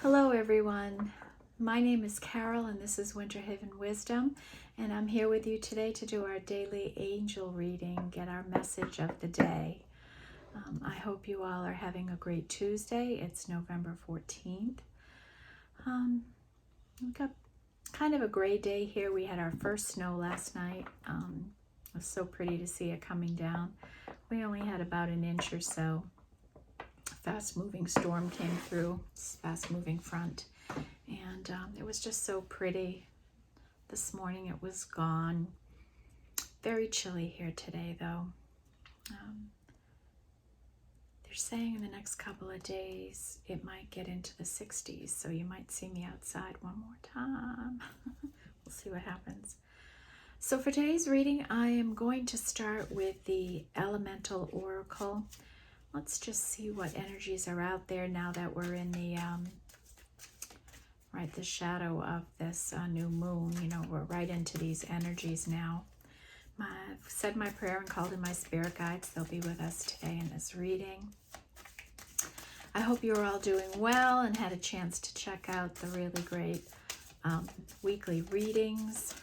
Hello everyone, my name is Carol and this is Winter Haven Wisdom, and I'm here with you today to do our daily angel reading, get our message of the day. I hope you all are having a great Tuesday. It's November 14th. We've got kind of a gray day here. We had our first snow last night. It was so pretty to see it coming down. We only had about an inch or so. Fast-moving storm came through, fast-moving front, and it was just so pretty. This morning it was gone. Very chilly here today, though. They're saying in the next couple of days it might get into the 60s, so you might see me outside one more time. We'll see what happens. So for today's reading, I am going to start with the Elemental Oracle. Let's just see what energies are out there now that we're in the the shadow of this new moon. You know, we're right into these energies now. I've said my prayer and called in my spirit guides. They'll be with us today in this reading. I hope you're all doing well and had a chance to check out the really great weekly readings.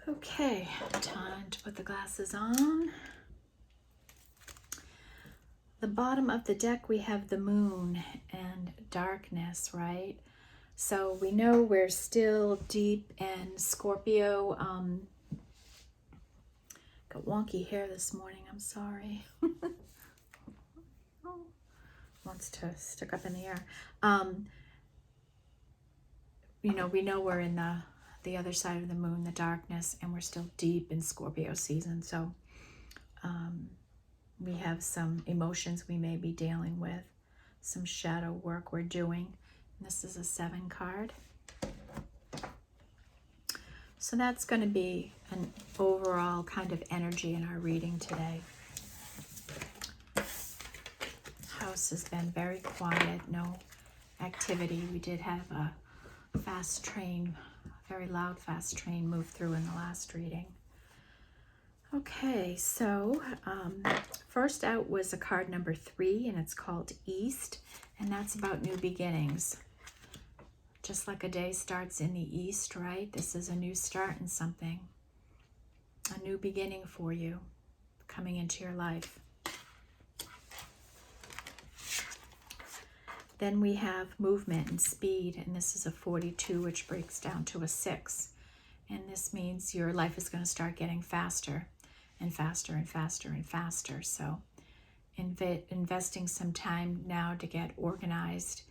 Okay, time to put the glasses on. The bottom of the deck, we have the moon and darkness, right? So we know we're still deep in Scorpio. Got wonky hair this morning, I'm sorry. Wants to stick up in the air. You know, we know we're in the other side of the moon, the darkness, and we're still deep in Scorpio season. So we have some emotions we may be dealing with, some shadow work we're doing. And this is a 7 card. So that's going to be an overall kind of energy in our reading today. House has been very quiet, no activity. We did have a fast train, very loud fast train move through in the last reading. Okay, so first out was a card number 3, and it's called East, and that's about new beginnings. Just like a day starts in the east, right? This is a new start in something, a new beginning for you coming into your life. Then we have movement and speed, and this is a 42, which breaks down to a 6. And this means your life is going to start getting faster and faster and faster and faster. So investing some time now to get organized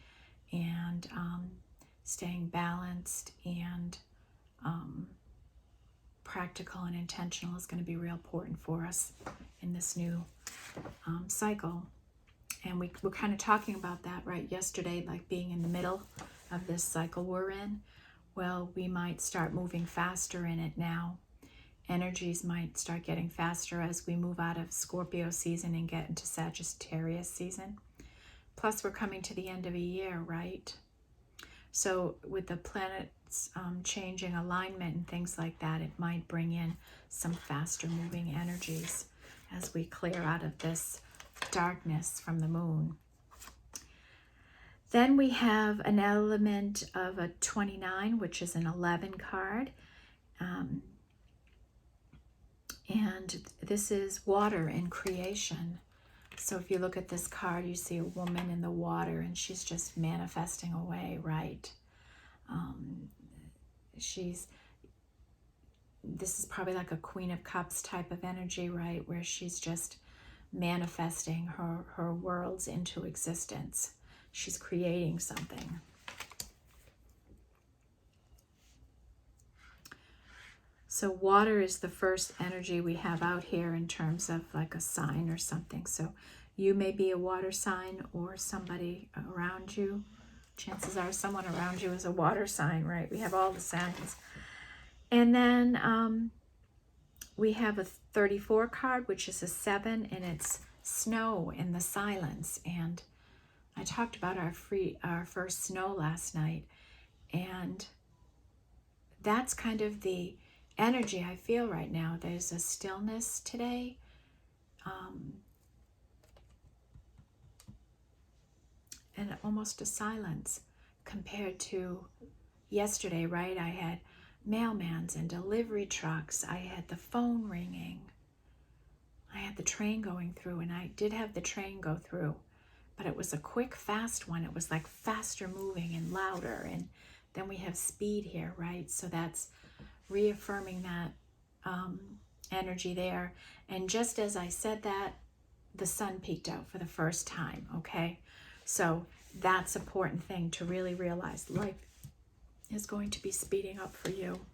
and staying balanced and practical and intentional is going to be real important for us in this new cycle. And we're kind of talking about that right yesterday, like being in the middle of this cycle we're in. Well, we might start moving faster in it now. Energies might start getting faster as we move out of Scorpio season and get into Sagittarius season. Plus, we're coming to the end of a year, right? So with the planets changing alignment and things like that, it might bring in some faster moving energies as we clear out of this darkness from the moon. Then we have an element of a 29, which is an 11 card. And this is water and creation. So if you look at this card, you see a woman in the water, and she's just manifesting away, right? This is probably like a Queen of Cups type of energy, right? Where she's just manifesting her worlds into existence. She's creating something. So water is the first energy we have out here in terms of like a sign or something. So you may be a water sign, or somebody around you. Chances are someone around you is a water sign, right? We have all the signs. And then we have a 34 card, which is a 7, and it's snow in the silence. And I talked about our first snow last night, and that's kind of the energy I feel right now. There's a stillness today. And almost a silence compared to yesterday, right? I had mailmans and delivery trucks. I had the phone ringing. I had the train going through, and I did have the train go through, but it was a quick, fast one. It was like faster moving and louder. And then we have speed here, right? So that's reaffirming that energy there. And just as I said that, the sun peeked out for the first time, okay? So that's an important thing to really realize. Life is going to be speeding up for you.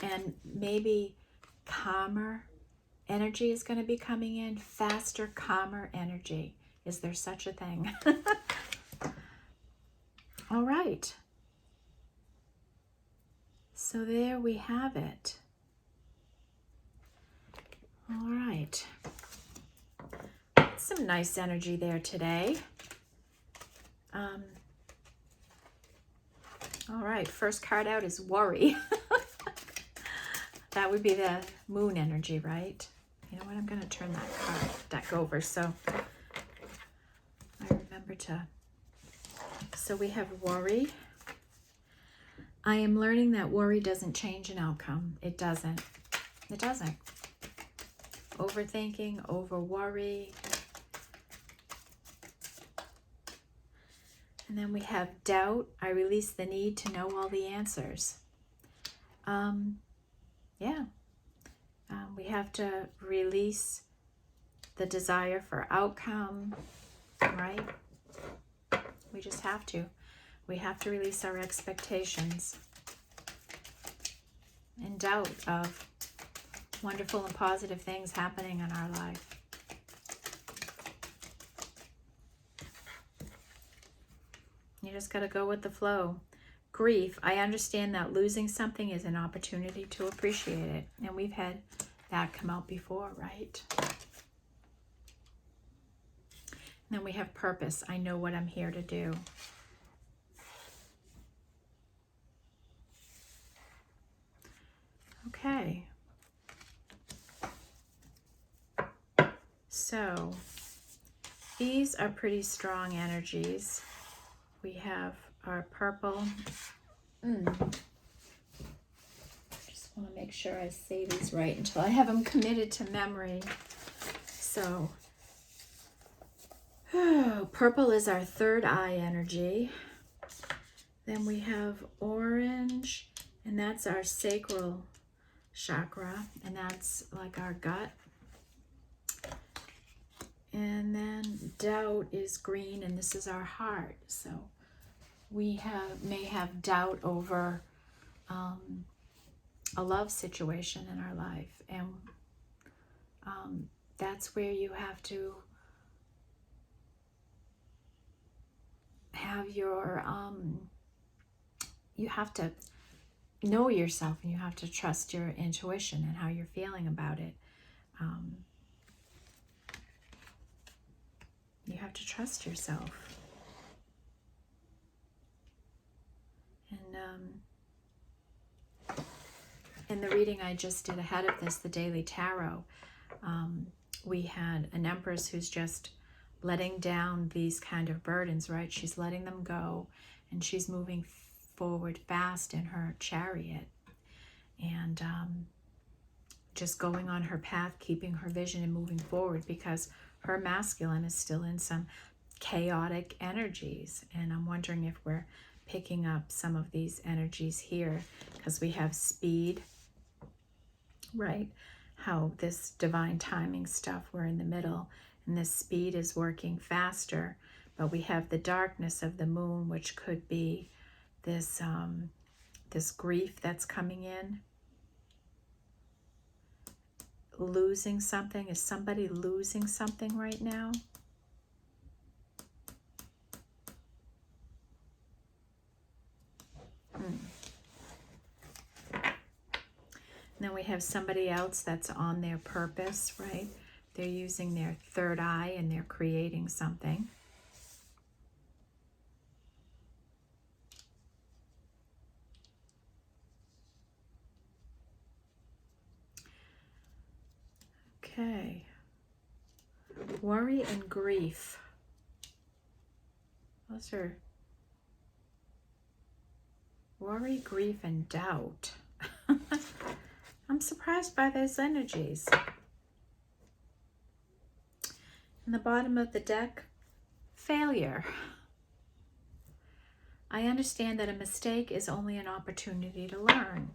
And maybe calmer energy is going to be coming in. Faster, calmer energy. Is there such a thing? All right. So there we have it. All right. Some nice energy there today. All right, first card out is worry. That would be the moon energy, right? You know what, I'm going to turn that card deck over so I remember to. So we have worry. I am learning that worry doesn't change an outcome. It doesn't. It doesn't. Overthinking, over worry. And then we have doubt. I release the need to know all the answers. We have to release the desire for outcome, right? We just have to. We have to release our expectations and doubt of wonderful and positive things happening in our life. You just got to go with the flow. Grief. I understand that losing something is an opportunity to appreciate it. And we've had that come out before, right? And then we have purpose. I know what I'm here to do. Okay. So these are pretty strong energies. We have our purple. Just want to make sure I say these right until I have them committed to memory. So, purple is our third eye energy. Then we have orange, and that's our sacral chakra, and that's like our gut. And then doubt is green, and this is our heart. So we may have doubt over a love situation in our life, and that's where you have to have your you have to know yourself, and you have to trust your intuition and how you're feeling about it. You have to trust yourself. And in the reading I just did ahead of this, the Daily Tarot, we had an Empress who's just letting down these kind of burdens, right? She's letting them go, and she's moving forward fast in her chariot, and just going on her path, keeping her vision and moving forward, because her masculine is still in some chaotic energies. And I'm wondering if we're picking up some of these energies here, because we have speed, right? how this divine timing stuff, we're in the middle, and this speed is working faster, but we have the darkness of the moon, which could be this this grief that's coming in. Losing something. Is somebody losing something right now? And then we have somebody else that's on their purpose, right? They're using their third eye and they're creating something. Okay. Worry and grief. Those are worry, grief, and doubt. I'm surprised by those energies. In the bottom of the deck, failure. I understand that a mistake is only an opportunity to learn.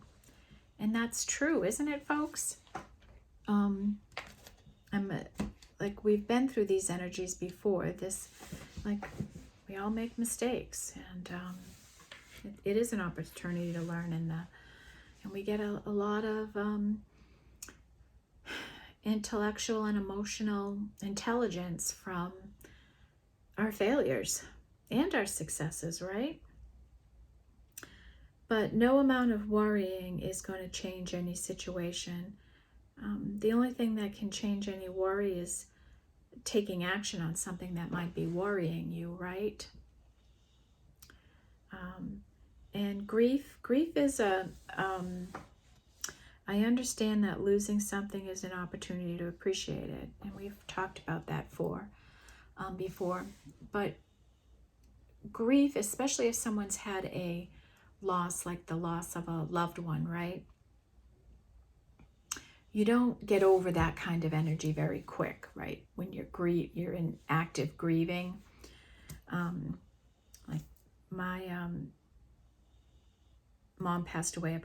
And that's true, isn't it, folks? Like, we've been through these energies before. We all make mistakes, and it is an opportunity to learn, and we get a lot of intellectual and emotional intelligence from our failures and our successes, right? But no amount of worrying is going to change any situation. The only thing that can change any worry is taking action on something that might be worrying you, right? And grief is I understand that losing something is an opportunity to appreciate it, and we've talked about that before. But grief, especially if someone's had a loss, like the loss of a loved one, right? You don't get over that kind of energy very quick, right? When you're in active grieving. Like my mom passed away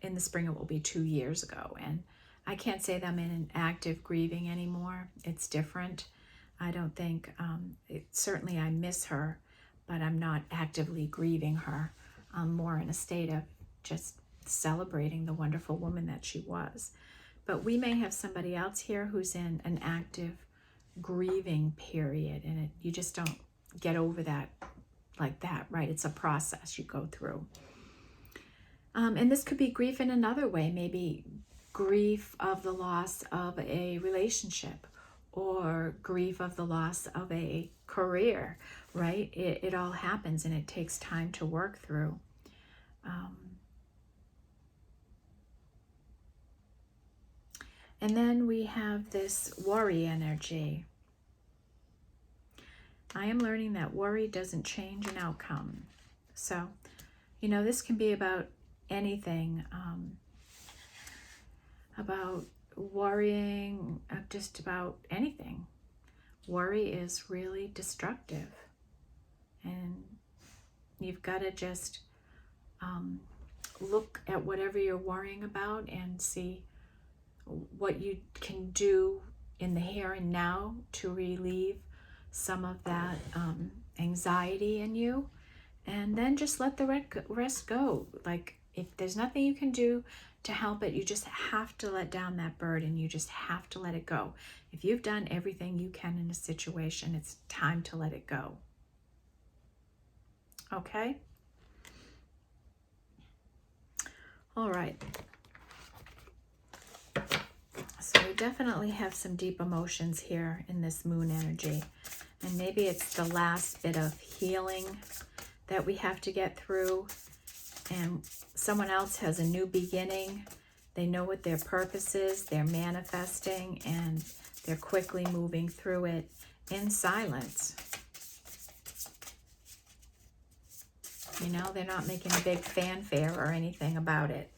in the spring. It will be 2 years ago, and I can't say that I'm in an active grieving anymore. It's different. I don't think certainly I miss her, but I'm not actively grieving her. I'm more in a state of just celebrating the wonderful woman that she was. But we may have somebody else here who's in an active grieving period, and you just don't get over that like that, right? It's a process you go through. And this could be grief in another way, maybe grief of the loss of a relationship, or grief of the loss of a career, right? It all happens, and it takes time to work through. And then we have this worry energy. I am learning that worry doesn't change an outcome. So, this can be about anything, about worrying, just about anything. Worry is really destructive, and you've got to just look at whatever you're worrying about and see what you can do in the here and now to relieve some of that anxiety in you, and then just let the rest go. Like, if there's nothing you can do to help it, you just have to let down that burden. You just have to let it go. If you've done everything you can in a situation, it's time to let it go. Okay? All right. So we definitely have some deep emotions here in this moon energy. And maybe it's the last bit of healing that we have to get through. And someone else has a new beginning. They know what their purpose is. They're manifesting, and they're quickly moving through it in silence. They're not making a big fanfare or anything about it.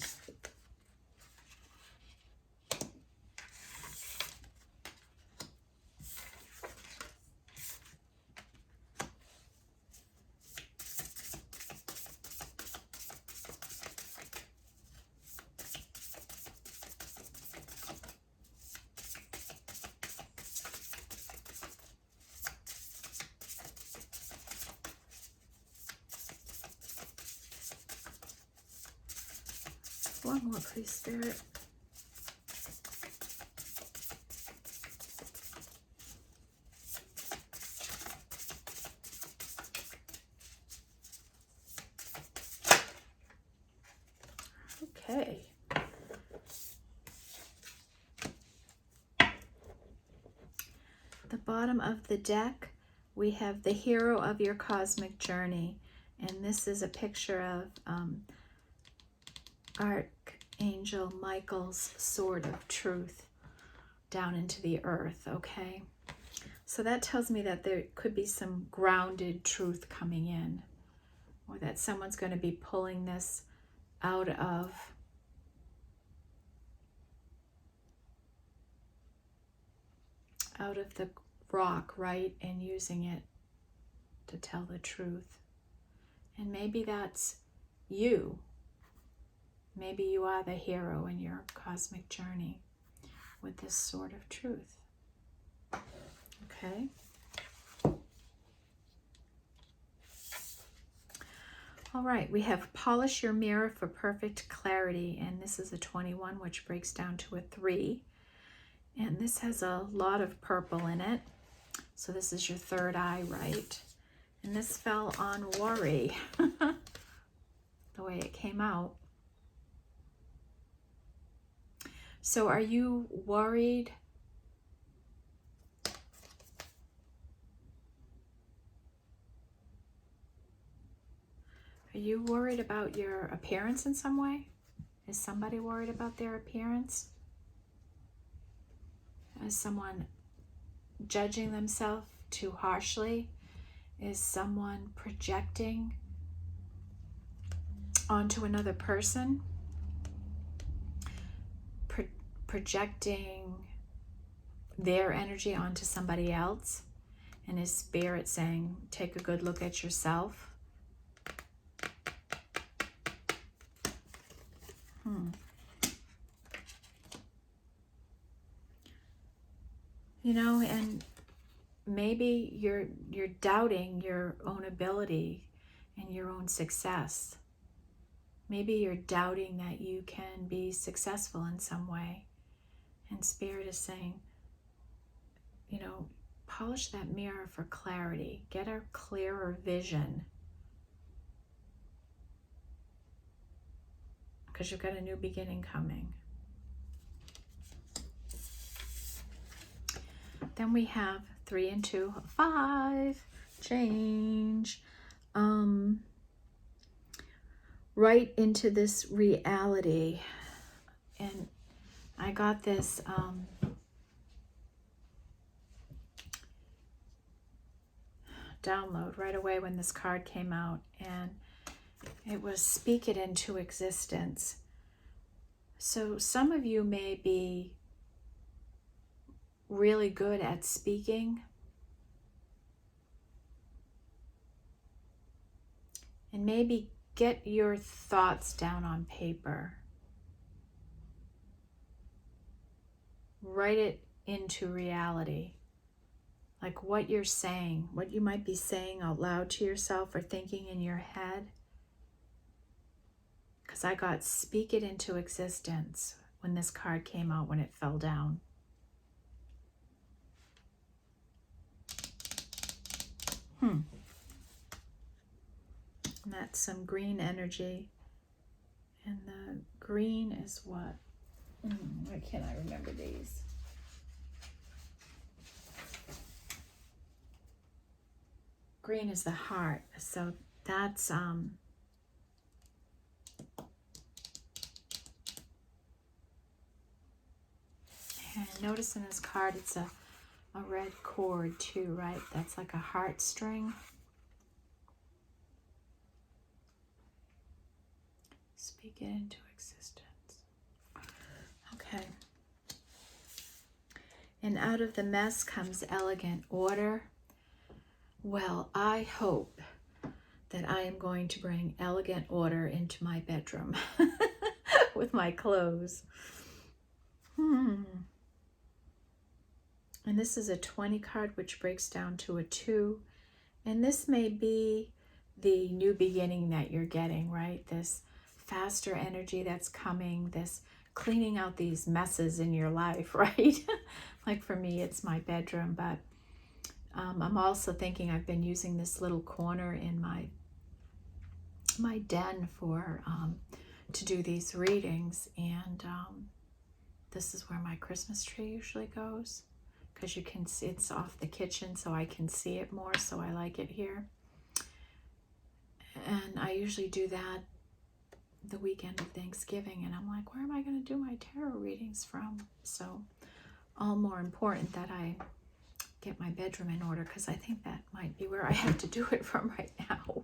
one more, please, Spirit. Okay. The bottom of the deck, we have the hero of your cosmic journey. And this is a picture of Archangel Michael's sword of truth down into the earth, okay? So that tells me that there could be some grounded truth coming in, or that someone's going to be pulling this out of the rock, right, and using it to tell the truth. And maybe that's you. Maybe you are the hero in your cosmic journey with this sword of truth. Okay. All right, we have polish your mirror for perfect clarity, and this is a 21, which breaks down to a 3. And this has a lot of purple in it. So this is your third eye, right? And this fell on worry, the way it came out. So are you worried? Are you worried about your appearance in some way? Is somebody worried about their appearance? Is someone judging themselves too harshly? Is someone projecting onto another person? Projecting their energy onto somebody else? And is Spirit saying, take a good look at yourself? You know, and maybe you're doubting your own ability and your own success. Maybe you're doubting that you can be successful in some way. And Spirit is saying, you know, polish that mirror for clarity. Get a clearer vision. Because you've got a new beginning coming. Then we have 3 and 2, 5, change. Right into this reality. And I got this download right away when this card came out, and it was speak it into existence. So some of you may be really good at speaking, and maybe get your thoughts down on paper. Write it into reality. Like what you're saying, what you might be saying out loud to yourself or thinking in your head. Because I got speak it into existence when this card came out, when it fell down. And that's some green energy. And the green is what? Why can't I remember these? Green is the heart. So that's and notice in this card it's a red cord too, right? That's like a heart string. Speak it into existence. Okay. And out of the mess comes elegant order. Well, I hope that I am going to bring elegant order into my bedroom with my clothes. And this is a 20 card, which breaks down to a 2. And this may be the new beginning that you're getting, right? This faster energy that's coming, this cleaning out these messes in your life, right? Like for me, it's my bedroom, but I'm also thinking I've been using this little corner in my den for to do these readings, and this is where my Christmas tree usually goes, because you can see it's off the kitchen, so I can see it more, so I like it here. And I usually do that the weekend of Thanksgiving, and I'm like, where am I going to do my tarot readings from? So all more important that I get my bedroom in order, because I think that might be where I have to do it from right now.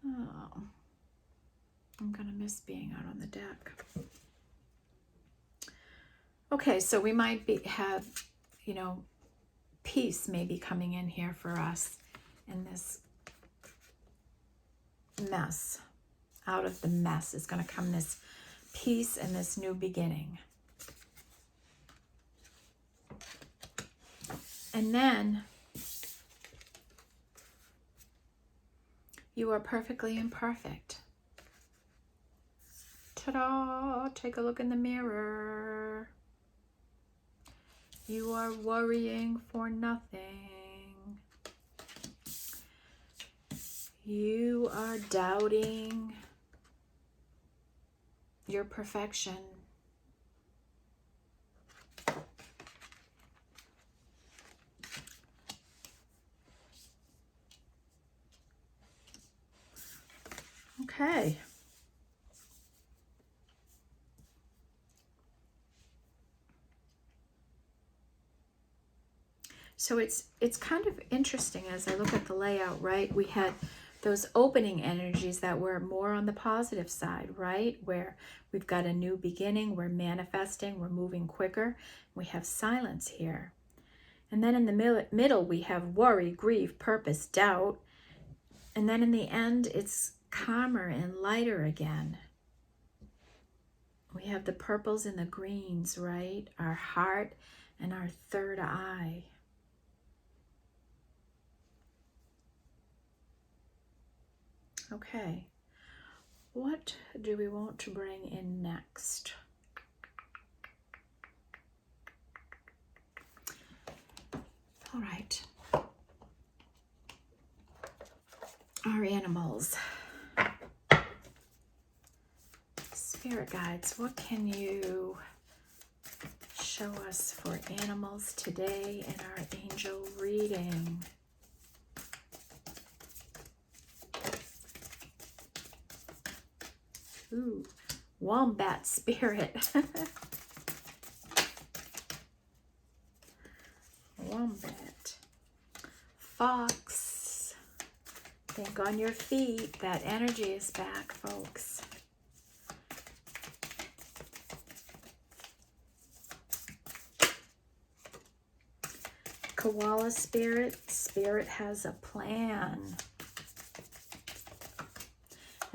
Oh, I'm going to miss being out on the deck. Okay, so we might have, you know, peace maybe coming in here for us in this mess. Out of the mess is going to come this peace and this new beginning. And then you are perfectly imperfect. Ta-da! Take a look in the mirror. You are worrying for nothing. You are doubting your perfection. Okay. So it's kind of interesting as I look at the layout, right? We had those opening energies that were more on the positive side, right? Where we've got a new beginning, we're manifesting, we're moving quicker. We have silence here. And then in the middle, we have worry, grief, purpose, doubt. And then in the end, it's calmer and lighter again. We have the purples and the greens, right? Our heart and our third eye. Okay, what do we want to bring in next? All right. Our animals. Spirit guides, what can you show us for animals today in our angel reading? Ooh, wombat spirit. Wombat. Fox. Think on your feet. That energy is back, folks. Koala spirit. Spirit has a plan.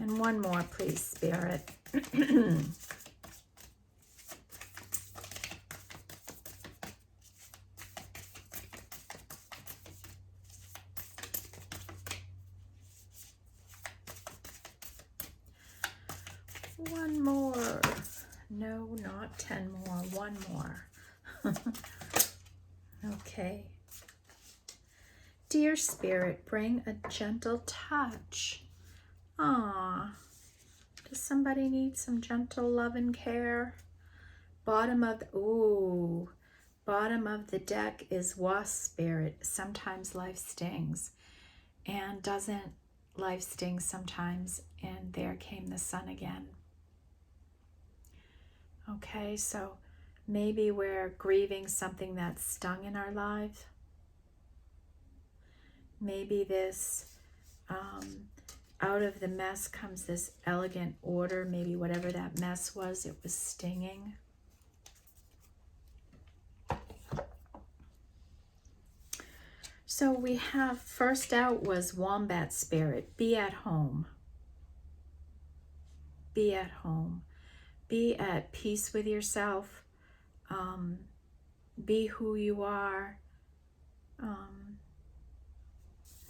And one more, please, Spirit. One more. No, not 10 more. One more. Okay. Dear Spirit, bring a gentle touch. Aw, does somebody need some gentle love and care? Bottom of the deck is wasp spirit. Sometimes life stings. And doesn't life sting sometimes? And there came the sun again. Okay, so maybe we're grieving something that stung in our life. Maybe this out of the mess comes this elegant order. Maybe whatever that mess was, it was stinging. So we have, first out was wombat spirit. Be at home. Be at home. Be at peace with yourself. Be who you are.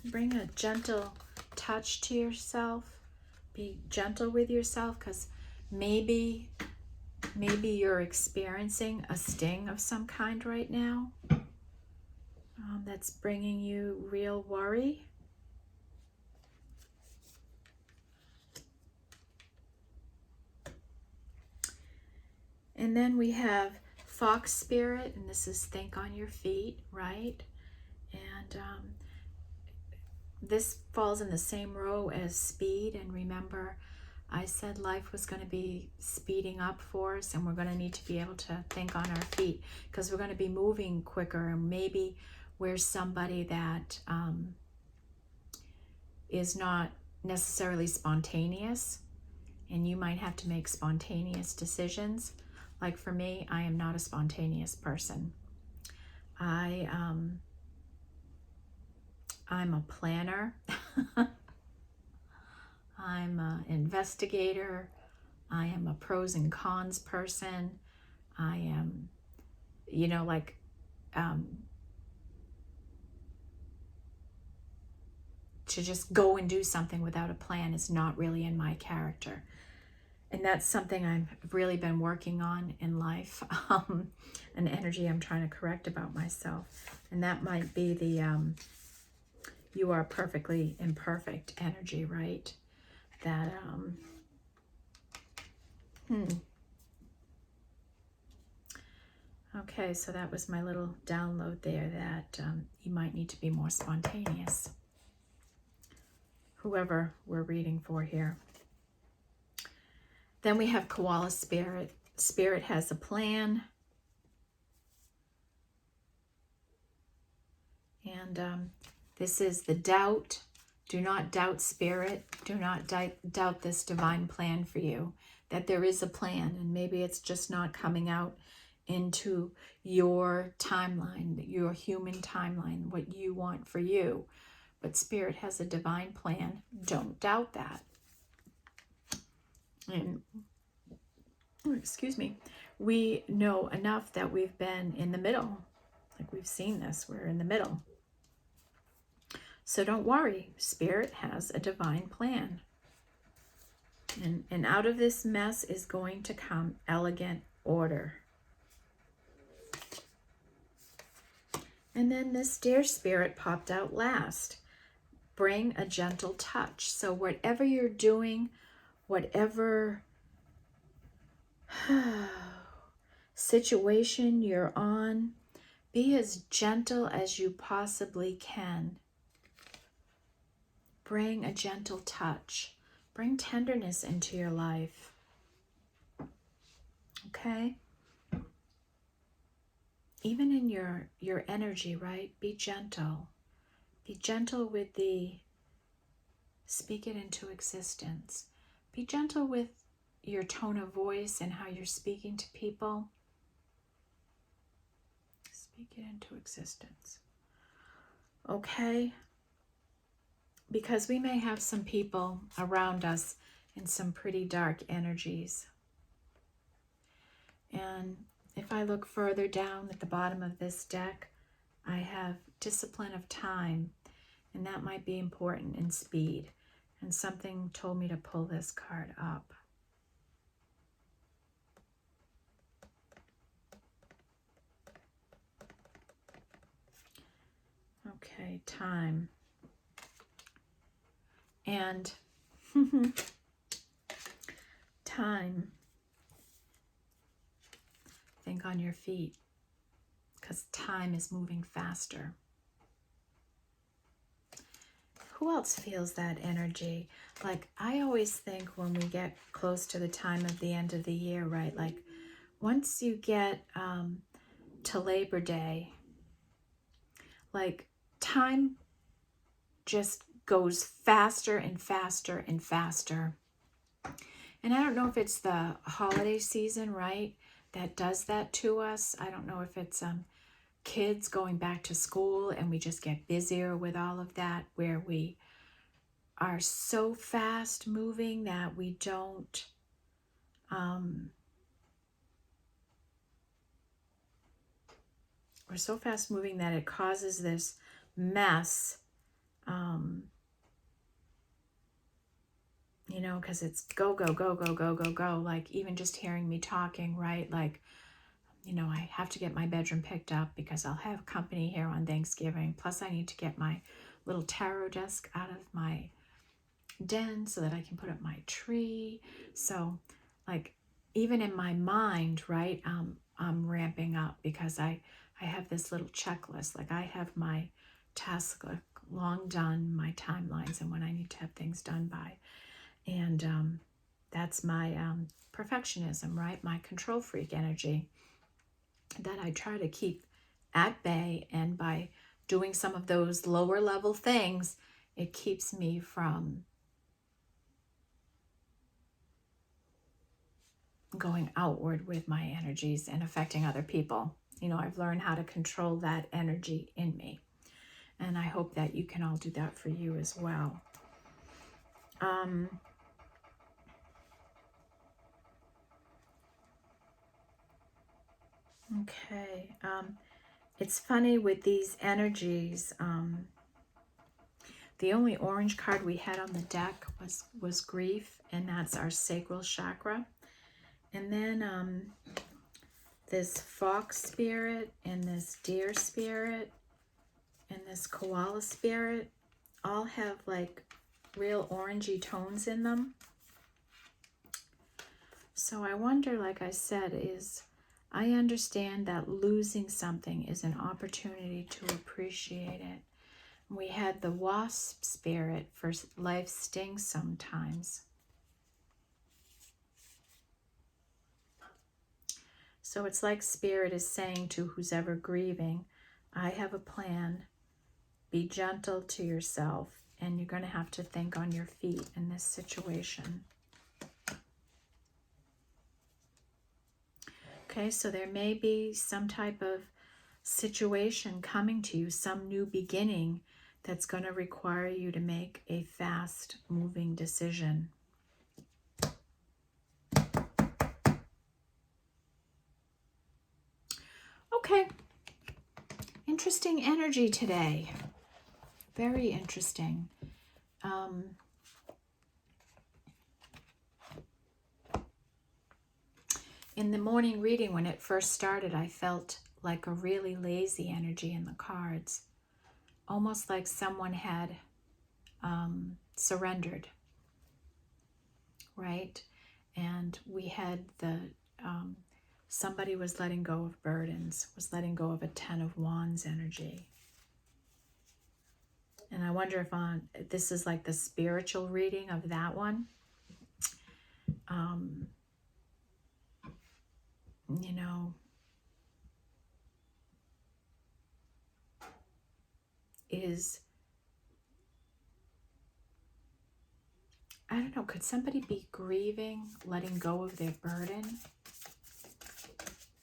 Bring a gentle touch to yourself. Be gentle with yourself, because maybe you're experiencing a sting of some kind right now that's bringing you real worry. And then we have Fox Spirit, and this is think on your feet, right? And this falls in the same row as speed. And remember, I said life was going to be speeding up for us, and we're going to need to be able to think on our feet, because we're going to be moving quicker. And maybe we're somebody that is not necessarily spontaneous, and you might have to make spontaneous decisions. Like for me, I am not a spontaneous person. I'm a planner. I'm an investigator. I am a pros and cons person. I am, to just go and do something without a plan is not really in my character. And that's something I've really been working on in life, an energy I'm trying to correct about myself. And that might be the you are perfectly imperfect energy, right? That, Okay, so that was my little download there, that you might need to be more spontaneous. Whoever we're reading for here. Then we have Koala Spirit. Spirit has a plan. And this is the doubt. Do not doubt Spirit. Do not doubt this divine plan for you. That there is a plan, and maybe it's just not coming out into your timeline, your human timeline, what you want for you. But Spirit has a divine plan. Don't doubt that. And, excuse me, we know enough that we've been in the middle. Like we've seen this, we're in the middle. So don't worry, Spirit has a divine plan. And out of this mess is going to come elegant order. And then this Dear Spirit popped out last. Bring a gentle touch. So whatever you're doing, whatever situation you're on, be as gentle as you possibly can. Bring a gentle touch. Bring tenderness into your life. Okay? Even in your energy, right? Be gentle. Be gentle with speak it into existence. Be gentle with your tone of voice and how you're speaking to people. Speak it into existence. Okay? Because we may have some people around us in some pretty dark energies. And if I look further down at the bottom of this deck, I have discipline of time, and that might be important in speed. And something told me to pull this card up. Okay, time. And time. Think on your feet, because time is moving faster. Who else feels that energy? Like, I always think when we get close to the time of the end of the year, right? Like, once you get to Labor Day, like, time just goes faster and faster and faster. And I don't know if it's the holiday season, right, that does that to us. I don't know if it's kids going back to school and we just get busier with all of that, where we are so fast moving that we don't we're so fast moving that it causes this mess you know, because it's go, go, go, go, go, go, go. Like even just hearing me talking, right? Like, you know, I have to get my bedroom picked up because I'll have company here on Thanksgiving. Plus I need to get my little tarot desk out of my den so that I can put up my tree. So like even in my mind, right, I'm ramping up because I have this little checklist. Like I have my tasks long done, my timelines, and when I need to have things done by. And that's my perfectionism, right? My control freak energy that I try to keep at bay. And by doing some of those lower level things, it keeps me from going outward with my energies and affecting other people. You know, I've learned how to control that energy in me. And I hope that you can all do that for you as well. Okay. It's funny with these energies. The only orange card we had on the deck was grief, and that's our sacral chakra. And then this fox spirit and this deer spirit and this koala spirit all have like real orangey tones in them. So I wonder, like I said, I understand that losing something is an opportunity to appreciate it. We had the wasp spirit for life stings sometimes. So it's like Spirit is saying to who's ever grieving, I have a plan. Be gentle to yourself, and you're going to have to think on your feet in this situation. Okay, so there may be some type of situation coming to you, some new beginning that's going to require you to make a fast-moving decision. Okay, interesting energy today. Very interesting. In the morning reading, when it first started, I felt like a really lazy energy in the cards. Almost like someone had surrendered, right? And we had somebody was letting go of burdens, was letting go of a 10 of Wands energy. And I wonder if this is like the spiritual reading of that one. You know, I don't know, could somebody be grieving, letting go of their burden?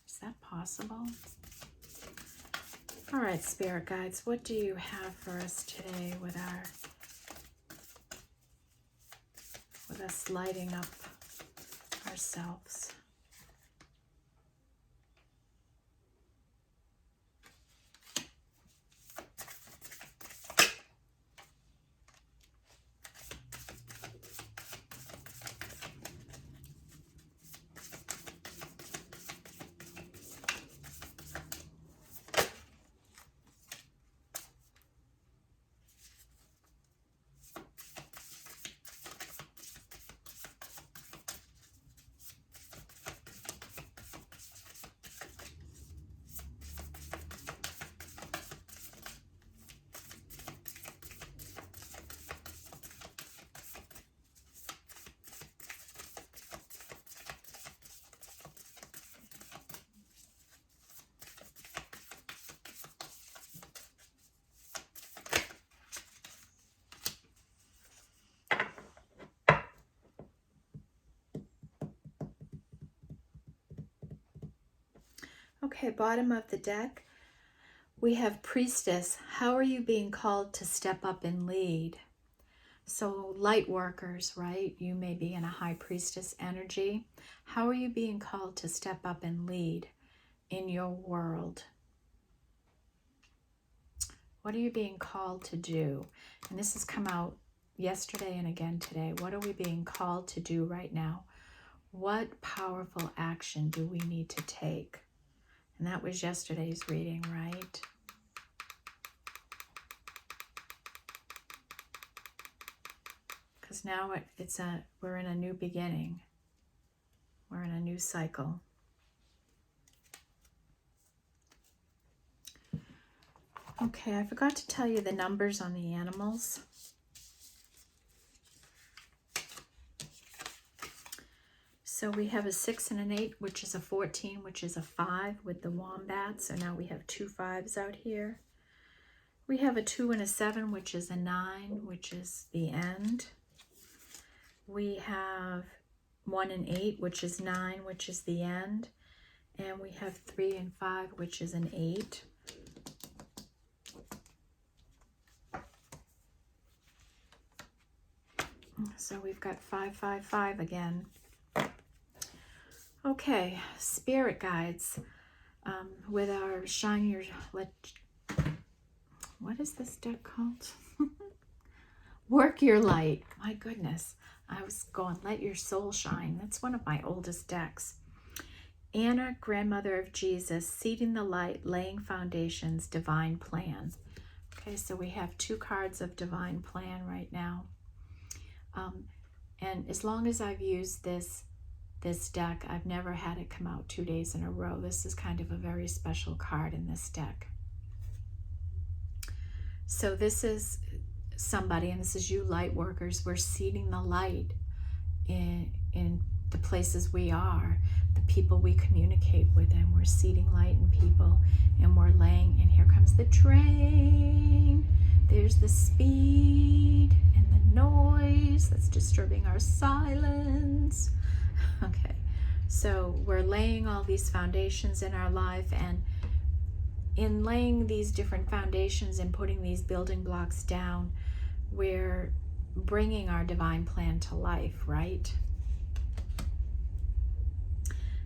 Is that possible? All right, spirit guides, what do you have for us today with us lighting up ourselves? Okay, bottom of the deck, we have Priestess. How are you being called to step up and lead? So light workers, right? You may be in a High Priestess energy. How are you being called to step up and lead in your world? What are you being called to do? And this has come out yesterday and again today. What are we being called to do right now? What powerful action do we need to take? And that was yesterday's reading, right? Because now we're in a new beginning. We're in a new cycle. Okay, I forgot to tell you the numbers on the animals. So we have a 6 and an 8, which is a 14, which is a 5 with the wombat. So now we have 2 5s out here. We have a 2 and a 7, which is a 9, which is the end. We have 1 and 8, which is 9, which is the end. And we have 3 and 5, which is an 8. So we've got 5, 5, 5 again. Okay, spirit guides with our shine your what is this deck called? Work your light. My goodness, I was going let your soul shine. That's one of my oldest decks. Anna, grandmother of Jesus, seeding the light, laying foundations, divine plan. Okay, so we have 2 cards of divine plan right now. And as long as I've used this deck, I've never had it come out 2 days in a row. This is kind of a very special card in this deck. So this is somebody, and this is you light workers. We're seeding the light in the places we are, the people we communicate with, and we're seeding light in people, and we're laying, and here comes the train. There's the speed and the noise that's disturbing our silence. Okay, so we're laying all these foundations in our life, and in laying these different foundations and putting these building blocks down, we're bringing our divine plan to life, right?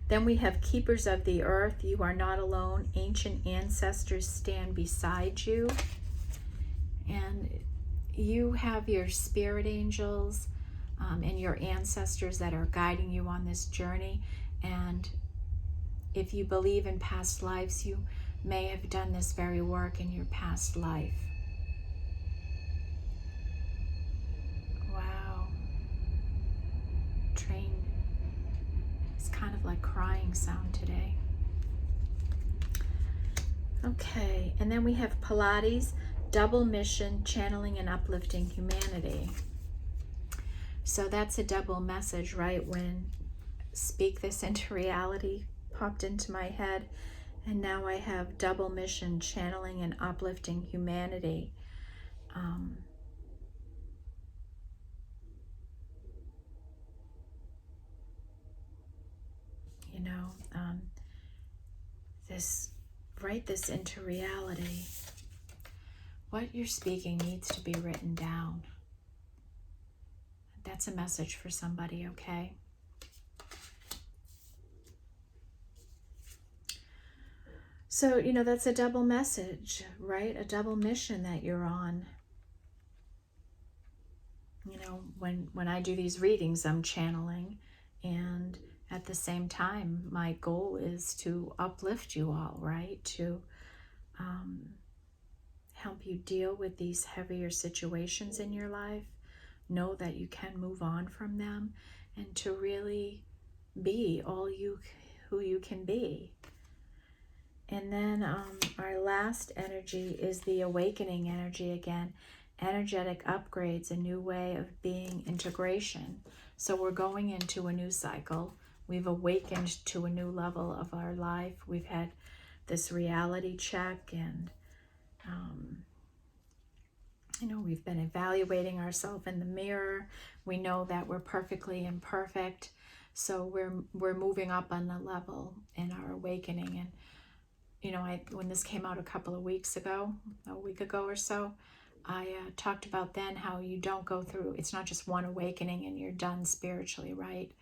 Then we have keepers of the earth. You are not alone. Ancient ancestors stand beside you. And you have your spirit angels and your ancestors that are guiding you on this journey. And if you believe in past lives, you may have done this very work in your past life. Wow. Train is kind of like crying sound today. Okay, and then we have Pilates, double mission, channeling and uplifting humanity. So that's a double message, right? When speak this into reality popped into my head, and now I have double mission, channeling and uplifting humanity. Write this into reality. What you're speaking needs to be written down. That's a message for somebody, okay? So, that's a double message, right? A double mission that you're on. When I do these readings, I'm channeling, and at the same time, my goal is to uplift you all, right? To help you deal with these heavier situations in your life, know that you can move on from them, and to really be all who you can be. And then our last energy is the awakening energy again. Energetic upgrades, a new way of being, integration. So we're going into a new cycle. We've awakened to a new level of our life. We've had this reality check, and we've been evaluating ourselves in the mirror. We know that we're perfectly imperfect. So we're moving up on the level in our awakening. And when this came out a week ago or so, I talked about then how you don't go through, it's not just one awakening and you're done spiritually, right?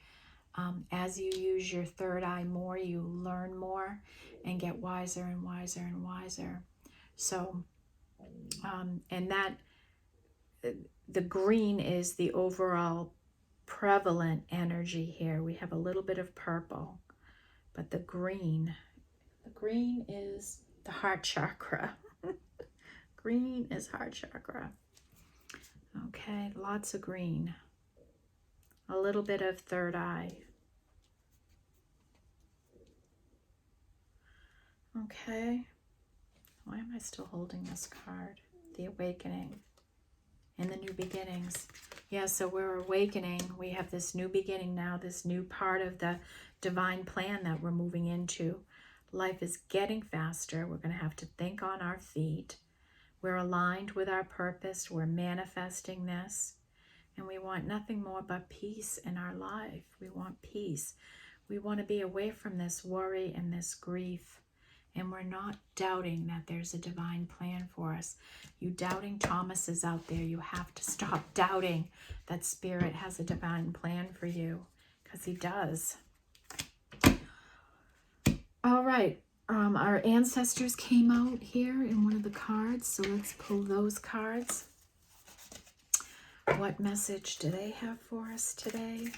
As you use your third eye more, you learn more and get wiser and wiser and wiser. So, and that the green is the overall prevalent energy here. We have a little bit of purple, but the green is the heart chakra. Green is heart chakra. Okay, lots of green. A little bit of third eye. Okay. Why am I still holding this card? The awakening and the new beginnings. Yeah, so we're awakening. We have this new beginning now, this new part of the divine plan that we're moving into. Life is getting faster. We're going to have to think on our feet. We're aligned with our purpose. We're manifesting this. And we want nothing more but peace in our life. We want peace. We want to be away from this worry and this grief. And we're not doubting that there's a divine plan for us. You doubting Thomases out there, you have to stop doubting that Spirit has a divine plan for you, because he does. All right, our ancestors came out here in one of the cards, so let's pull those cards. What message do they have for us today?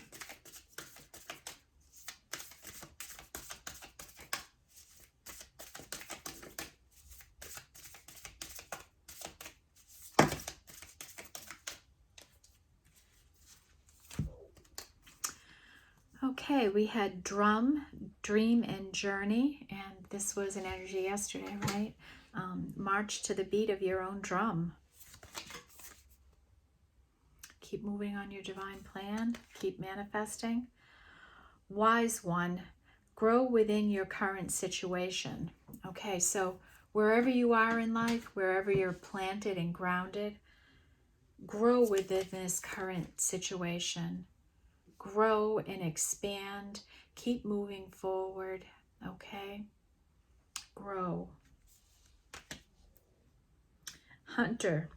Okay, we had drum, dream, and journey, and this was an energy yesterday, right? March to the beat of your own drum. Keep moving on your divine plan. Keep manifesting. Wise one, grow within your current situation. Okay, so wherever you are in life, wherever you're planted and grounded, grow within this current situation. Grow and expand. Keep moving forward. Okay? Grow. Hunter.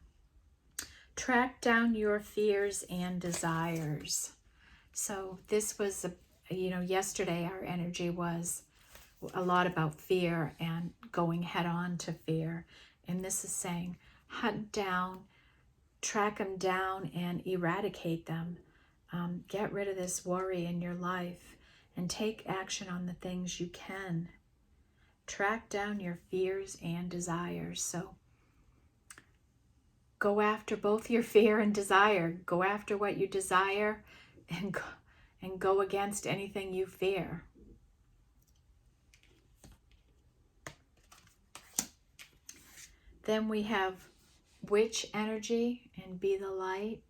Track down your fears and desires. So this was, yesterday our energy was a lot about fear and going head on to fear. And this is saying, hunt down, track them down and eradicate them. Get rid of this worry in your life and take action on the things you can. Track down your fears and desires. So go after both your fear and desire. Go after what you desire and go against anything you fear. Then we have witch energy and be the light.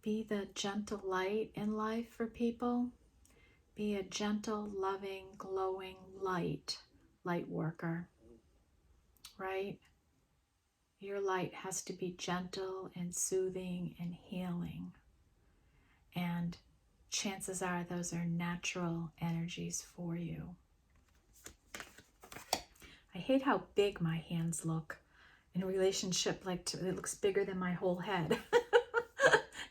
Be the gentle light in life for people. Be a gentle, loving, glowing light worker, right? Your light has to be gentle and soothing and healing. And chances are those are natural energies for you. I hate how big my hands look in relationship, it looks bigger than my whole head.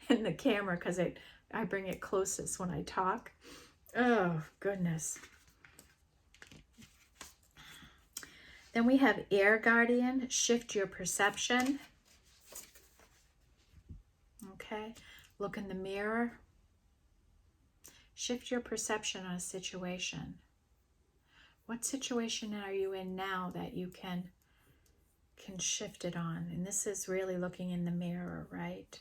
In the camera, because I bring it closest when I talk. Oh, goodness. Then we have Air Guardian, shift your perception. Okay, look in the mirror. Shift your perception on a situation. What situation are you in now that you can shift it on? And this is really looking in the mirror, right?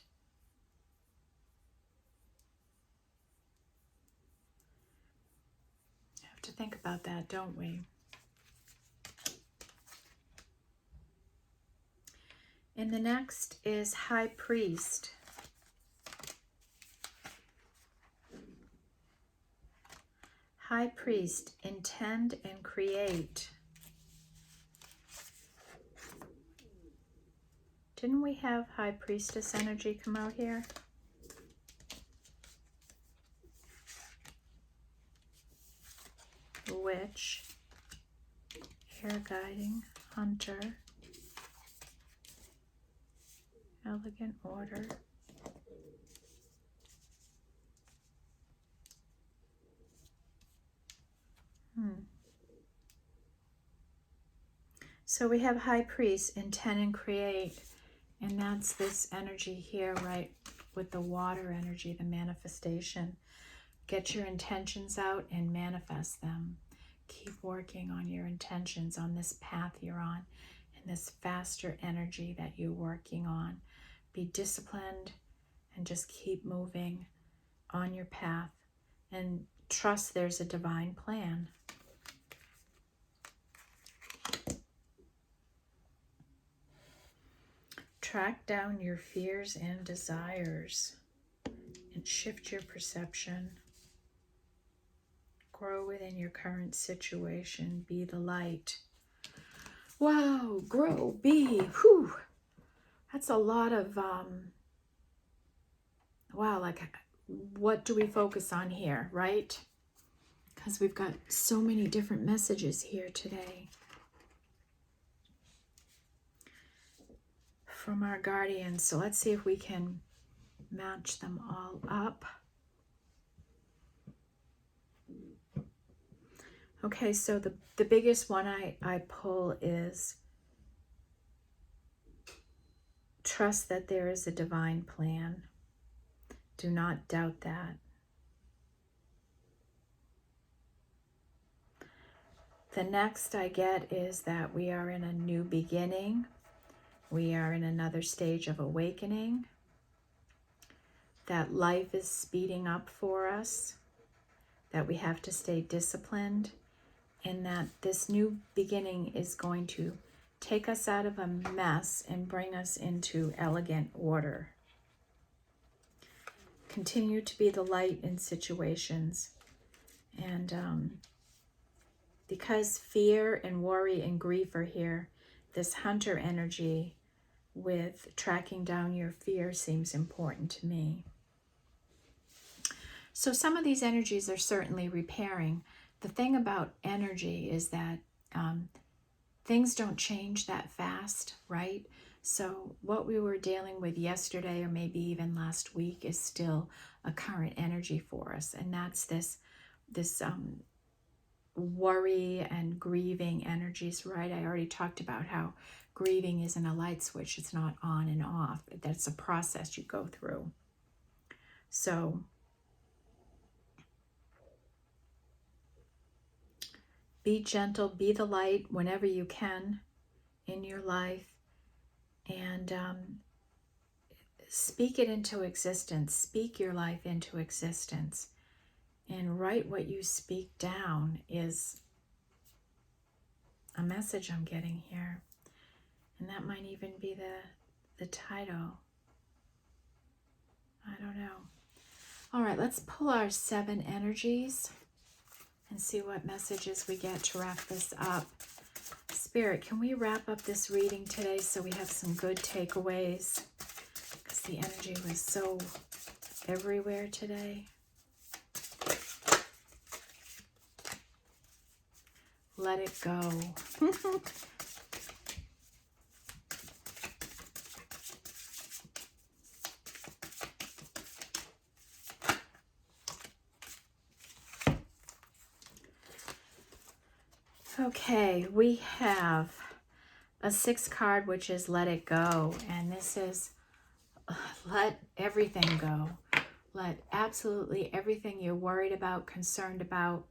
To think about that, don't we? And the next is High Priest. High Priest, intend and create. Didn't we have High Priestess energy come out here? Witch, air guiding, hunter, elegant order. So we have High Priest, intend and create. And that's this energy here, right, with the water energy, the manifestation. Get your intentions out and manifest them. Keep working on your intentions on this path you're on and this faster energy that you're working on. Be disciplined and just keep moving on your path and trust there's a divine plan. Track down your fears and desires and shift your perception. Grow within your current situation. Be the light. Wow, grow, be. Whew. That's a lot of, wow, like, what do we focus on here, right? Because we've got so many different messages here today from our guardians. So let's see if we can match them all up. Okay, so the biggest one I pull is trust that there is a divine plan. Do not doubt that. The next I get is that we are in a new beginning. We are in another stage of awakening. That life is speeding up for us. That we have to stay disciplined. And that this new beginning is going to take us out of a mess and bring us into elegant order. Continue to be the light in situations. And because fear and worry and grief are here, this hunter energy with tracking down your fear seems important to me. So some of these energies are certainly repairing. The thing about energy is that things don't change that fast, right? So what we were dealing with yesterday or maybe even last week is still a current energy for us. And that's this worry and grieving energies, right? I already talked about how grieving isn't a light switch. It's not on and off. That's a process you go through. So be gentle, be the light whenever you can in your life, and speak it into existence. Speak your life into existence. And write what you speak down is a message I'm getting here. And that might even be the title. I don't know. All right, let's pull our 7 energies and see what messages we get to wrap this up. Spirit, can we wrap up this reading today so we have some good takeaways? Because the energy was so everywhere today. Let it go. Okay, we have a 6 card, which is let it go. And this is let everything go. Let absolutely everything you're worried about, concerned about,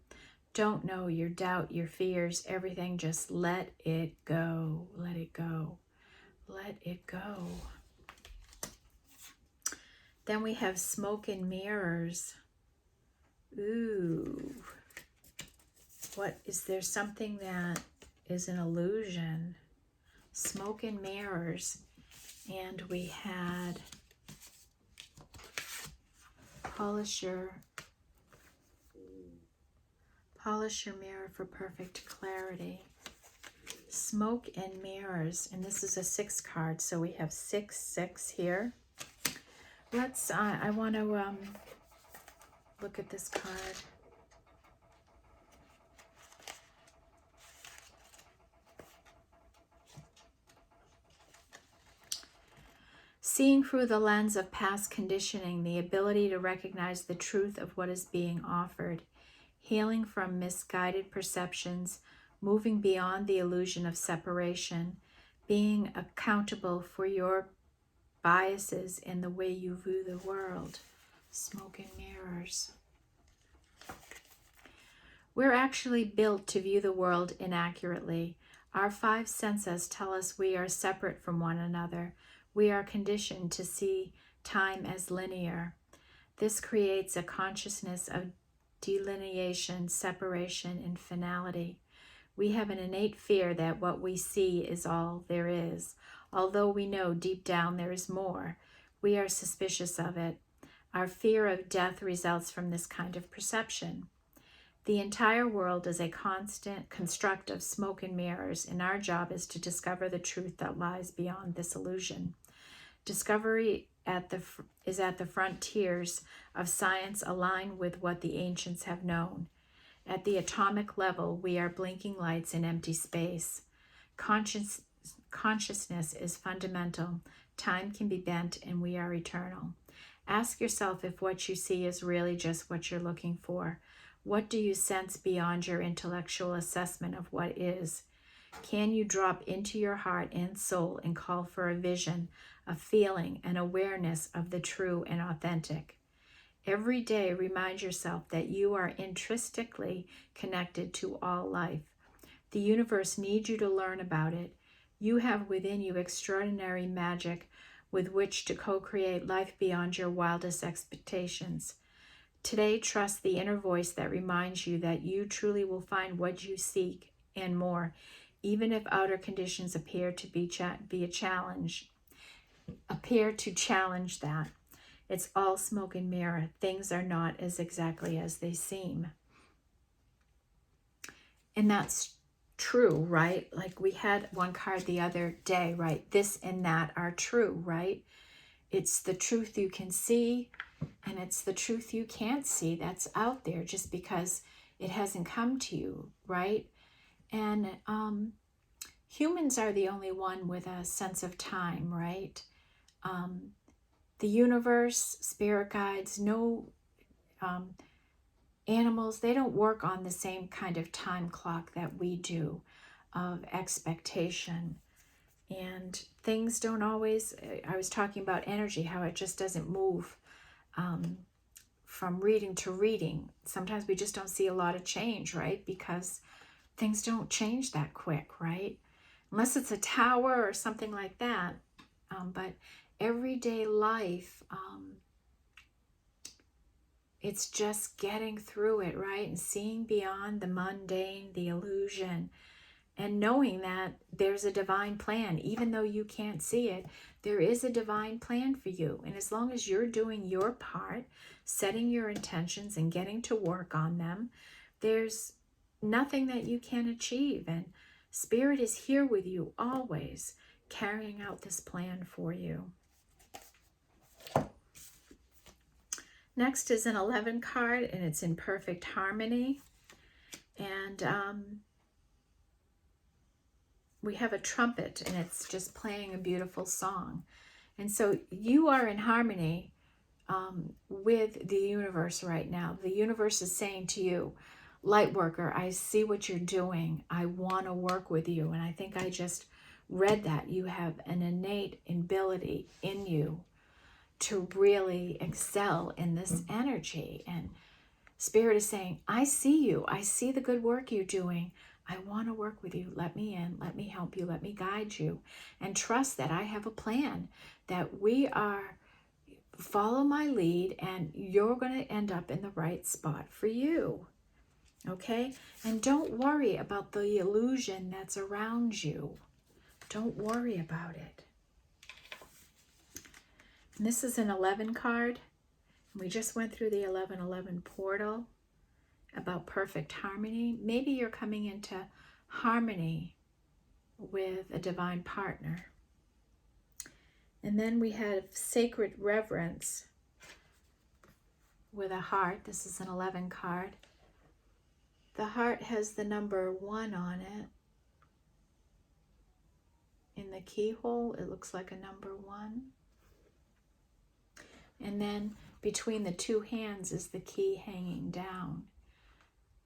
don't know, your doubt, your fears, everything, just let it go. Let it go. Let it go. Then we have smoke and mirrors. Ooh. What is there something that is an illusion? Smoke and mirrors. And we had polish your mirror for perfect clarity. Smoke and mirrors. And this is a 6 card. So we have 6, 6 here. Let's, I want to look at this card. Seeing through the lens of past conditioning, the ability to recognize the truth of what is being offered, healing from misguided perceptions, moving beyond the illusion of separation, being accountable for your biases in the way you view the world. Smoke and mirrors. We're actually built to view the world inaccurately. Our five senses tell us we are separate from one another. We are conditioned to see time as linear. This creates a consciousness of delineation, separation, and finality. We have an innate fear that what we see is all there is. Although we know deep down there is more, we are suspicious of it. Our fear of death results from this kind of perception. The entire world is a constant construct of smoke and mirrors, and our job is to discover the truth that lies beyond this illusion. Discovery is at the frontiers of science, aligned with what the ancients have known. At the atomic level, we are blinking lights in empty space. Consciousness is fundamental. Time can be bent, and we are eternal. Ask yourself if what you see is really just what you're looking for. What do you sense beyond your intellectual assessment of what is? Can you drop into your heart and soul and call for a vision, a feeling, an awareness of the true and authentic? Every day, remind yourself that you are intrinsically connected to all life. The universe needs you to learn about it. You have within you extraordinary magic with which to co-create life beyond your wildest expectations. Today, trust the inner voice that reminds you that you truly will find what you seek and more, even if outer conditions appear to challenge that. It's all smoke and mirror. Things are not as exactly as they seem. And that's true, right? Like we had one card the other day, right? This and that are true, right? It's the truth you can see, and it's the truth you can't see that's out there just because it hasn't come to you, right? And humans are the only one with a sense of time, right? The universe, spirit guides, no animals, they don't work on the same kind of time clock that we do of expectation. And things don't always, I was talking about energy, how it just doesn't move from reading to reading. Sometimes we just don't see a lot of change, right? Because things don't change that quick, right? Unless it's a tower or something like that. But everyday life, it's just getting through it, right? And seeing beyond the mundane, the illusion, and knowing that there's a divine plan. Even though you can't see it, there is a divine plan for you. And as long as you're doing your part, setting your intentions and getting to work on them, there's nothing that you can't achieve. And Spirit is here with you always, carrying out this plan for you. Next is an 11 card, and it's in perfect harmony. And we have a trumpet, and it's just playing a beautiful song. And so you are in harmony with the universe right now. The universe is saying to you, light worker, I see what you're doing. I want to work with you. And I think I just read that. You have an innate ability in you to really excel in this energy. And Spirit is saying, I see you. I see the good work you're doing. I want to work with you. Let me in. Let me help you. Let me guide you. And trust that I have a plan, that we are, follow my lead, and you're going to end up in the right spot for you. Okay? And don't worry about the illusion that's around you. Don't worry about it. And this is an 11 card. We just went through the 1111 portal about perfect harmony. Maybe you're coming into harmony with a divine partner. And then we have sacred reverence with a heart. This is an 11 card. The heart has the number 1 on it. In the keyhole, it looks like a number 1. And then between the two hands is the key hanging down.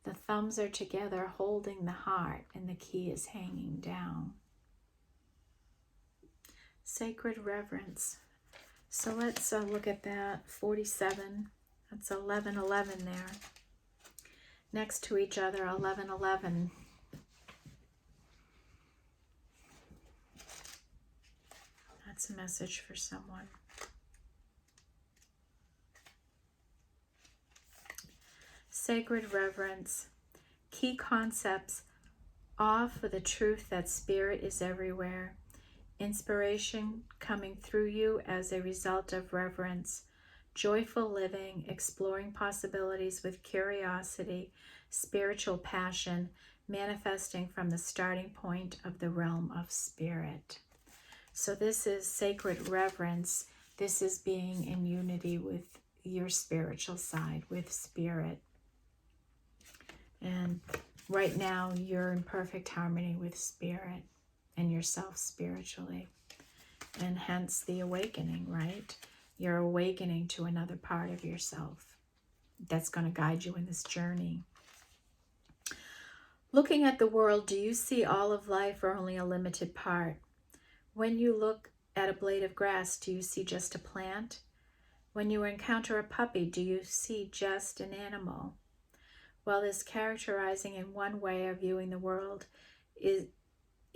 The thumbs are together holding the heart, and the key is hanging down. Sacred reverence. So let's look at that. 47. That's 1111 there. Next to each other, 1111. That's a message for someone. Sacred reverence. Key concepts. Awe for the truth that spirit is everywhere. Inspiration coming through you as a result of reverence. Joyful living, exploring possibilities with curiosity, spiritual passion, manifesting from the starting point of the realm of spirit. So this is sacred reverence. This is being in unity with your spiritual side, with spirit. And right now, you're in perfect harmony with spirit and yourself spiritually. And hence the awakening, right? You're awakening to another part of yourself that's going to guide you in this journey. Looking at the world, do you see all of life or only a limited part? When you look at a blade of grass, do you see just a plant? When you encounter a puppy, do you see just an animal? While this characterizing in one way of viewing the world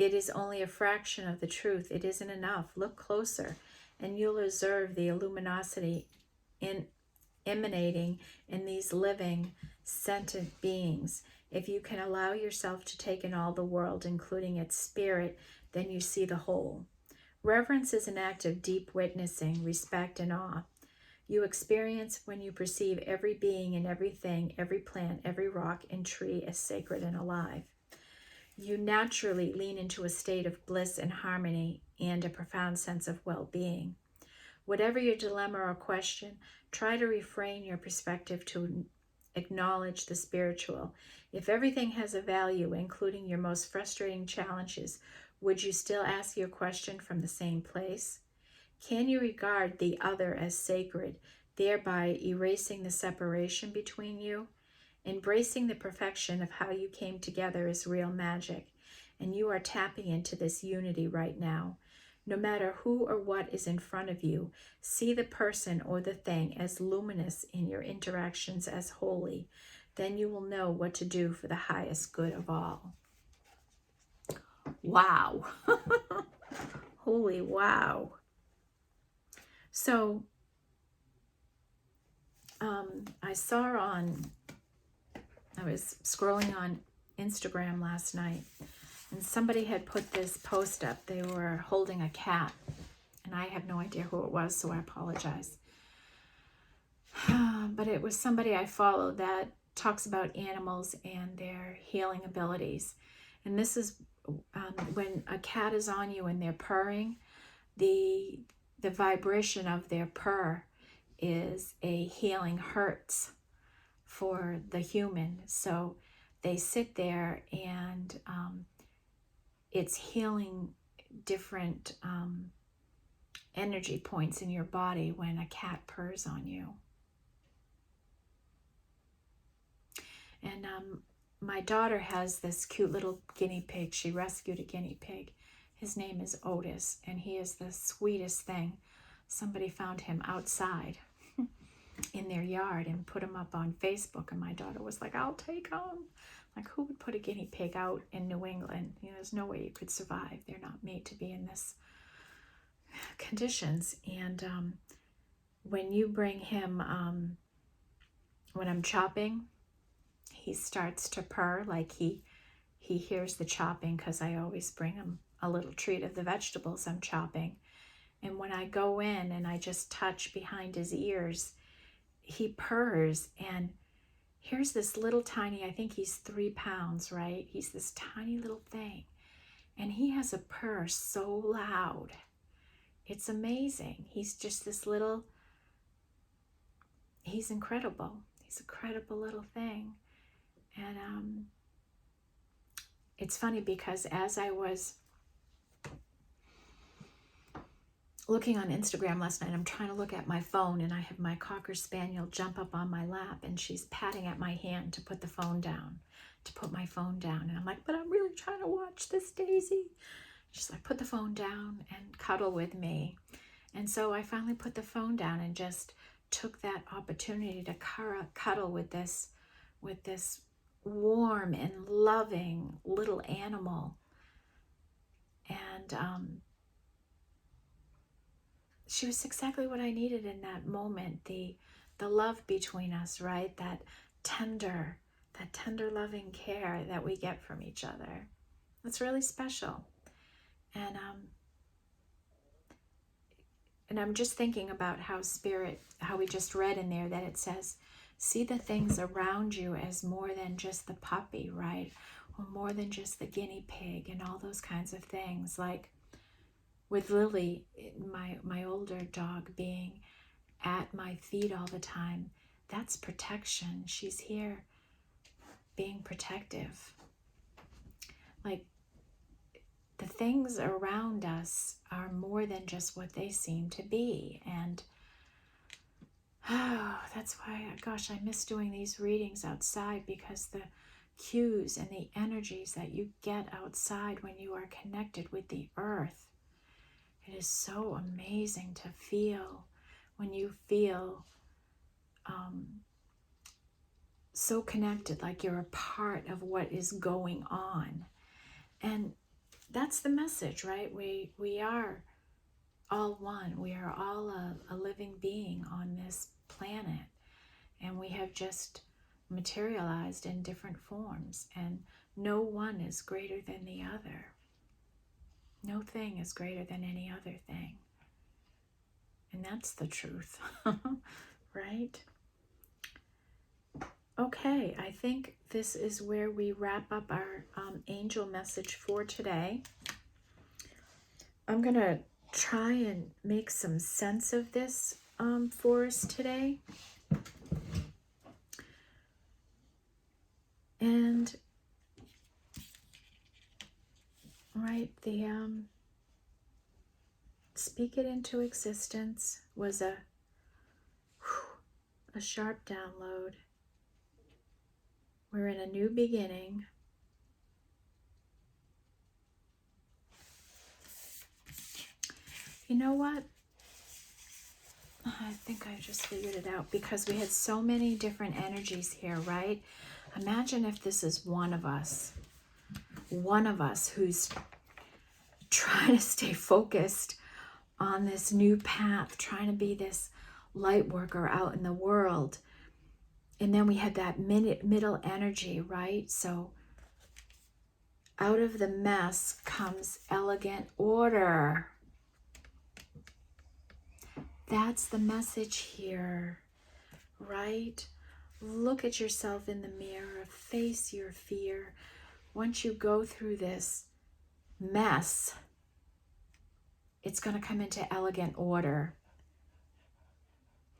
it is only a fraction of the truth. It isn't enough. Look closer, and you'll observe the luminosity emanating in these living, sentient beings. If you can allow yourself to take in all the world, including its spirit, then you see the whole. Reverence is an act of deep witnessing, respect, and awe. You experience when you perceive every being and everything, every plant, every rock and tree as sacred and alive. You naturally lean into a state of bliss and harmony and a profound sense of well-being. Whatever your dilemma or question, try to refrain your perspective to acknowledge the spiritual. If everything has a value, including your most frustrating challenges, would you still ask your question from the same place? Can you regard the other as sacred, thereby erasing the separation between you? Embracing the perfection of how you came together is real magic, and you are tapping into this unity right now. No matter who or what is in front of you, see the person or the thing as luminous in your interactions as holy. Then you will know what to do for the highest good of all. Wow. Holy wow. So, I was scrolling on Instagram last night, and somebody had put this post up. They were holding a cat, and I have no idea who it was, so I apologize. But it was somebody I follow that talks about animals and their healing abilities. And this is when a cat is on you and they're purring, the vibration of their purr is a healing hertz for the human. So they sit there and it's healing different energy points in your body when a cat purrs on you. And my daughter has this cute little guinea pig. She rescued a guinea pig. His name is Otis, and he is the sweetest thing. Somebody found him outside in their yard and put him up on Facebook, and my daughter was like, I'll take him. Like, who would put a guinea pig out in New England? You know, there's no way you could survive. They're not made to be in this conditions. And when you bring him, when I'm chopping, he starts to purr, like he hears the chopping, because I always bring him a little treat of the vegetables I'm chopping. And when I go in and I just touch behind his ears, he purrs. And here's this little tiny, I think he's 3 pounds, right? He's this tiny little thing. And he has a purr so loud. It's amazing. He's just this little, he's incredible. He's a credible little thing. And it's funny because as I was looking on Instagram last night, I'm trying to look at my phone, and I have my Cocker Spaniel jump up on my lap, and she's patting at my hand to put the phone down, to put my phone down. And I'm like, but I'm really trying to watch this, Daisy. She's like, put the phone down and cuddle with me. And so I finally put the phone down and just took that opportunity to cuddle with this warm and loving little animal. And she was exactly what I needed in that moment. The love between us, right? That tender loving care that we get from each other. It's really special. And I'm just thinking about how we just read in there that it says, see the things around you as more than just the puppy, right? Or more than just the guinea pig and all those kinds of things. Like with Lily, my older dog, being at my feet all the time, that's protection. She's here being protective. Like, the things around us are more than just what they seem to be. And that's why, gosh, I miss doing these readings outside, because the cues and the energies that you get outside when you are connected with the earth, it is so amazing to feel when you feel so connected, like you're a part of what is going on. And that's the message, right? We are all one. We are all a living being on this planet, and we have just materialized in different forms, and no one is greater than the other. No thing is greater than any other thing. And that's the truth, right? Okay, I think this is where we wrap up our angel message for today. I'm going to try and make some sense of this for us today. And, right, the speak it into existence was a sharp download. We're in a new beginning. You know what? I think I just figured it out, because we had so many different energies here, right? Imagine if this is one of us who's trying to stay focused on this new path, trying to be this light worker out in the world. And then we had that middle energy, right? So out of the mess comes elegant order. That's the message here, right? Look at yourself in the mirror, face your fear. Once you go through this mess, it's going to come into elegant order.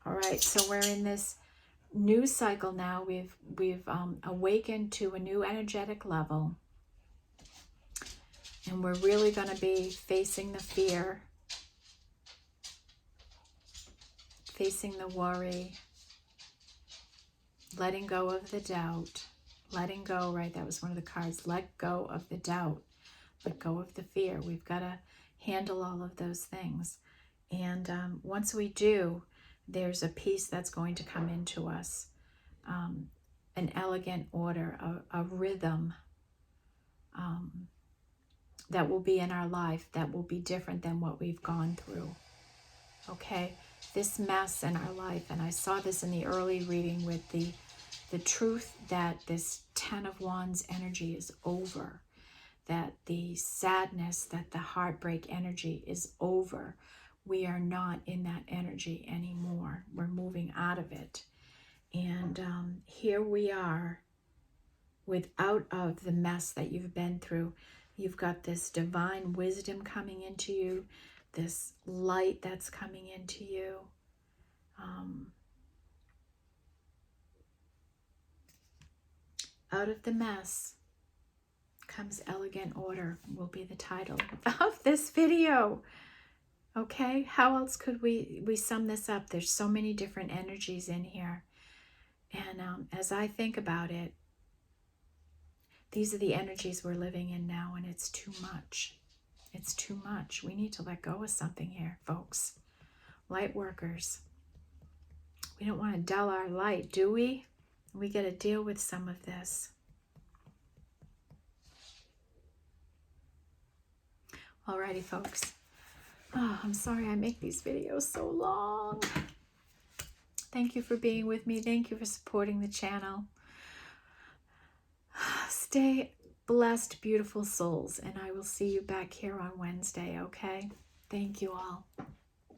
All right, so we're in this new cycle now. We've awakened to a new energetic level, and we're really going to be facing the fear, facing the worry, letting go of the doubt, letting go, right? That was one of the cards. Let go of the doubt, let go of the fear. We've got to handle all of those things. And once we do, there's a peace that's going to come into us, an elegant order, a rhythm that will be in our life that will be different than what we've gone through. Okay, this mess in our life, and I saw this in the early reading with the truth that this 10 of Wands energy is over, that the sadness, that the heartbreak energy is over. We are not in that energy anymore. We're moving out of it. And here we are, without of the mess that you've been through. You've got this divine wisdom coming into you, this light that's coming into you. Out of the mess comes elegant order, will be the title of this video. Okay, how else could we sum this up? There's so many different energies in here. And as I think about it, these are the energies we're living in now, and it's too much. It's too much. We need to let go of something here, folks. light workers. We don't want to dull our light, do we? We got to deal with some of this. Alrighty, folks. Oh, I'm sorry I make these videos so long. Thank you for being with me. Thank you for supporting the channel. Stay blessed, beautiful souls, and I will see you back here on Wednesday, okay? Thank you all.